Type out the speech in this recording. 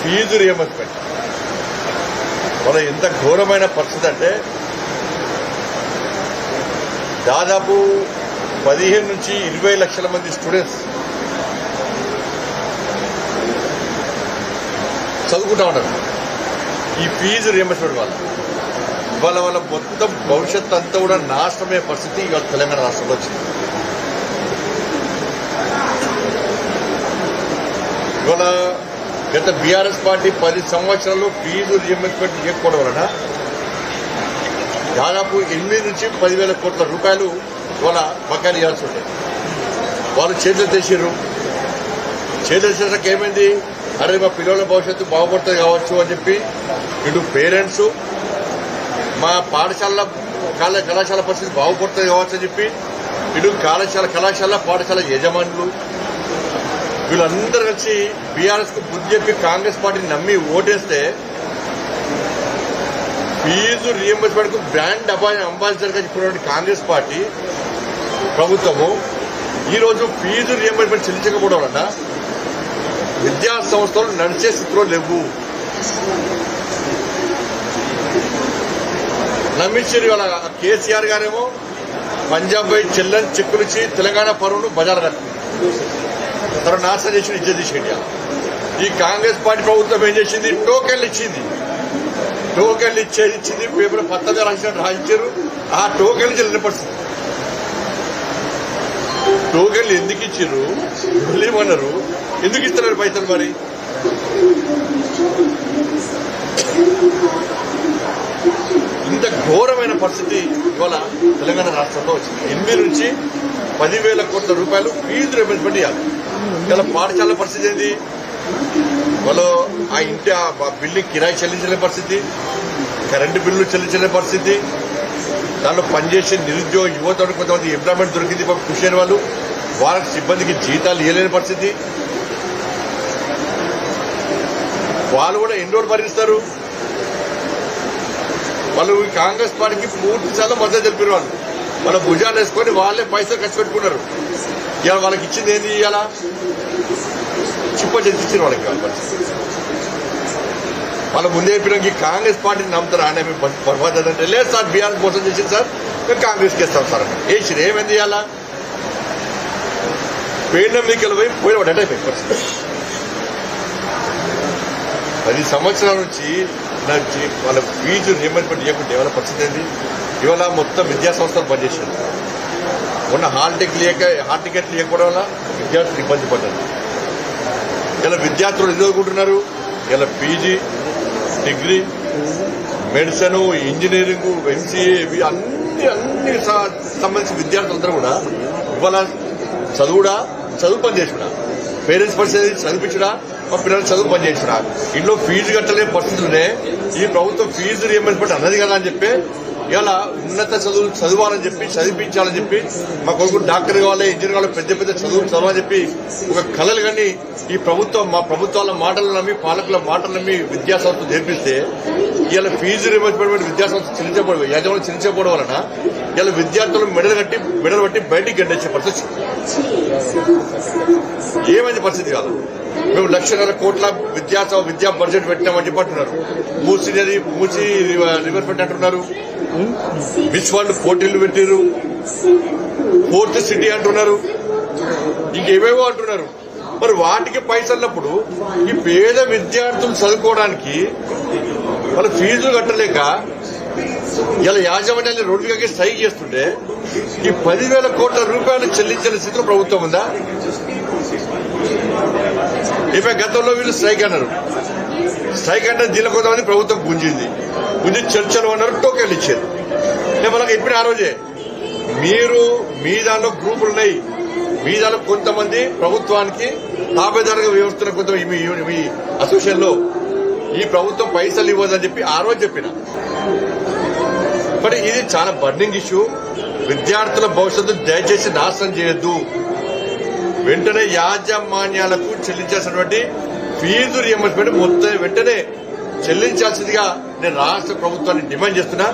Fee reimbursement మన ఎంత ఘోరమైన పరిస్థితి అంటే దాదాపు 15 నుంచి 20 లక్షల మంది స్టూడెంట్స్ చదువుకుంటా ఉన్నారు ఈ ఫీజు రియంబర్స్మెంట్ వల్ల. వాళ్ళ మొత్తం భవిష్యత్తు అంతా కూడా నాశనమయ్యే పరిస్థితి ఇవాళ తెలంగాణ రాష్ట్రంలో వచ్చింది. ఇవాళ గత బీఆర్ఎస్ పార్టీ 10 సంవత్సరాల్లో ఫీజు రియంబర్స్మెంట్ చేయకపోవడం వలన దాదాపు 8 నుంచి 10,000 కోట్ల రూపాయలు ఇవాళ బకాయిలు ఇవ్వాల్సి ఉంటాయి. వాళ్ళు చేతులు తెచ్చారు. చేతులు తెచ్చాక ఏమైంది, అరే మా పిల్లల భవిష్యత్తు బాగుపడుతుంది కావచ్చు అని చెప్పి ఇటు పేరెంట్స్, మా పాఠశాల కళాశాల పరిస్థితి బాగుపడుతుంది కావచ్చు అని చెప్పి ఇటు కళాశాల పాఠశాల యజమానులు వీళ్ళందరూ కలిసి బీఆర్ఎస్ కు బుద్ధి చెప్పి కాంగ్రెస్ పార్టీని నమ్మి ఓటేస్తే ఫీజు రియంబర్స్మెంట్ కు బ్రాండ్ అంబాసిడర్ గా చెప్పినటువంటి కాంగ్రెస్ పార్టీ ప్రభుత్వము ఈరోజు ఫీజు రియంబర్స్మెంట్ చెల్లించకపోవడం వలన విద్యా సంస్థలు నడిచే స్థితిలో లేవు. నమ్మించారు. వాళ్ళ కేసీఆర్ గారేమో పంజాబ్ పోయి చెల్లని చెక్కులిచ్చి తెలంగాణ పరువును బజార్ కట్టింది. తన నాశనం చేసిన ఇజ్జత్ తీసేయండి. ఈ కాంగ్రెస్ పార్టీ ప్రభుత్వం ఏం చేసింది, టోకెన్లు ఇచ్చింది. టోకెన్లు ఇచ్చింది, పేపర్ 19 రాసినట్టు రాయించారు. ఆ టోకెన్లు చెల్లిన పరిస్థితి. టోకెన్లు ఎందుకు ఇచ్చారు, వెళ్ళమన్నారు, ఎందుకు ఇస్తున్నారు పైసలు? మరి ఇంత ఘోరమైన పరిస్థితి ఇవాళ తెలంగాణ రాష్ట్రంలో వచ్చింది. 8 నుంచి 10,000 కోట్ల రూపాయలు ఫీజు రియంబర్స్మెంట్ ఇవ్వాలి. ఇలా పాఠశాల పరిస్థితి ఏంది, వాళ్ళు ఆ ఇంటి ఆ బిల్డింగ్ కిరాయి చెల్లించలేని పరిస్థితి, కరెంటు బిల్లులు చెల్లించలేని పరిస్థితి, దాంట్లో పనిచేసే నిరుద్యోగ యువతకు కొంతమంది ఎంప్లాయ్మెంట్ దొరికింది కృషి అయిన వాళ్ళు, వాళ్ళకి సిబ్బందికి జీతాలు ఇవ్వలేని పరిస్థితి. వాళ్ళు కూడా ఎన్ని రోజులు భరిస్తారు? వాళ్ళు కాంగ్రెస్ పార్టీకి పూర్తి శాతం మద్దతు తెలిపారు. వాళ్ళ భుజాలు వేసుకొని వాళ్ళే పైసలు ఖర్చు పెట్టుకున్నారు. ఇవాళ వాళ్ళకి ఇచ్చింది ఏంది, ఇవాళ చిప్ప చెల్లించారు వాళ్ళకి. వాళ్ళ ముందే చెప్పినాక కాంగ్రెస్ పార్టీని నమ్ముతారు. ఆయన పర్వాలేదు అంటే, లేదు సార్ బీఆర్ఎస్ మోసం చేసింది సార్, మేము కాంగ్రెస్కి ఇస్తాం సార్ అంటే వేసి ఏమైంది, ఇవాళ పేర్ల మీకెళ్ళి పోయిన వాడు అంటే పరిస్థితి. 10 సంవత్సరాల నుంచి వాళ్ళ ఫీజు రియంబర్స్మెంట్ చేయకుంటే ఇవాళ పరిస్థితి ఏంది? ఇవాళ మొత్తం విద్యా సంస్థలు పనిచేసారు. మొన్న హాల్ టికెట్లు లేకపోవడం వల్ల విద్యార్థులు ఇబ్బంది పడ్డారు. ఇలా విద్యార్థులు చదువుకుంటున్నారు. ఇలా PG, degree, medicine, engineering, MCA ఇవి అన్ని సంబంధించిన విద్యార్థులందరూ కూడా ఇవాళ చదువు పని చేసుకున్నా, పేరెంట్స్ పరిస్థితి చదివించడా, మా పిల్లలు చదువు పని చేసినా, ఇంట్లో ఫీజు కట్టలేని పరిస్థితులనే ఈ ప్రభుత్వం ఫీజు రియంబర్స్మెంట్ అన్నది కదా అని చెప్పి ఇలా ఉన్నత చదువులు చదవాలని చెప్పి చదివించాలని చెప్పి మా కొడుకు డాక్టర్ కావాలి, ఇంజనీర్ కావాలి, పెద్ద పెద్ద చదువులు చదవాలని చెప్పి ఒక కళలు కానీ ఈ ప్రభుత్వం మా ప్రభుత్వాల మాటలు నమ్మి పాలకుల మాటలు నమ్మి విద్యా సంస్థలు నేర్పిస్తే ఇలా ఫీజు రియంబర్స్మెంట్ విద్యా సంస్థ చెల్లించబడి యజమానులు చెల్లించకపోవడం వలన ఇలా విద్యార్థులు మెడలు కట్టి బయటికి గడ్డొచ్చే పరిస్థితి. ఏమైంది పరిస్థితి కాదు. మేము 1,00,000 కోట్ల విద్యా బడ్జెట్ పెట్టినామని చెప్పి అంటున్నారు. మూసీ రివర్ పెట్టి అంటున్నారు. మిస్ వరల్డ్ పోటీలు పెట్టారు. 4th సిటీ అంటున్నారు. ఇంకేవేవో అంటున్నారు. మరి వాటికి పైసలున్నప్పుడు ఈ పేద విద్యార్థులు చదువుకోవడానికి వాళ్ళ ఫీజులు కట్టలేక ఇలా యాజమాన్యాన్ని రోడ్డుకి స్ట్రైక్ చేస్తుంటే ఈ 10,000 కోట్ల రూపాయలు చెల్లించిన స్థితిలో ప్రభుత్వం ఉందా? ఇక గతంలో వీళ్ళు స్ట్రైక్ అన్నారు. స్ట్రైక్ అంటే దీనిలో కొంతమంది ప్రభుత్వం గుంజి చర్చలు అన్నారు, టోకెన్లు ఇచ్చారు. నేను వాళ్ళకి చెప్పిన ఆ రోజే, మీరు మీ దానిలో గ్రూపులు ఉన్నాయి, మీ దానిలో కొంతమంది ప్రభుత్వానికి తాబేదారుగా వ్యవస్థను కొంత మీ అసోసియేషన్ లో ఈ ప్రభుత్వం పైసలు ఇవ్వదని చెప్పి ఆ రోజు చెప్పిన. బట్ ఇది చాలా బర్నింగ్ ఇష్యూ. విద్యార్థుల భవిష్యత్తు దయచేసి నాశనం చేయొద్దు. వెంటనే యాజమాన్యాలకు చెల్లించాల్సినటువంటి ఫీజు రియంబర్స్మెంట్ మొత్తం వెంటనే చెల్లించాల్సిందిగా నేను రాష్ట్ర ప్రభుత్వాన్ని డిమాండ్ చేస్తున్నా.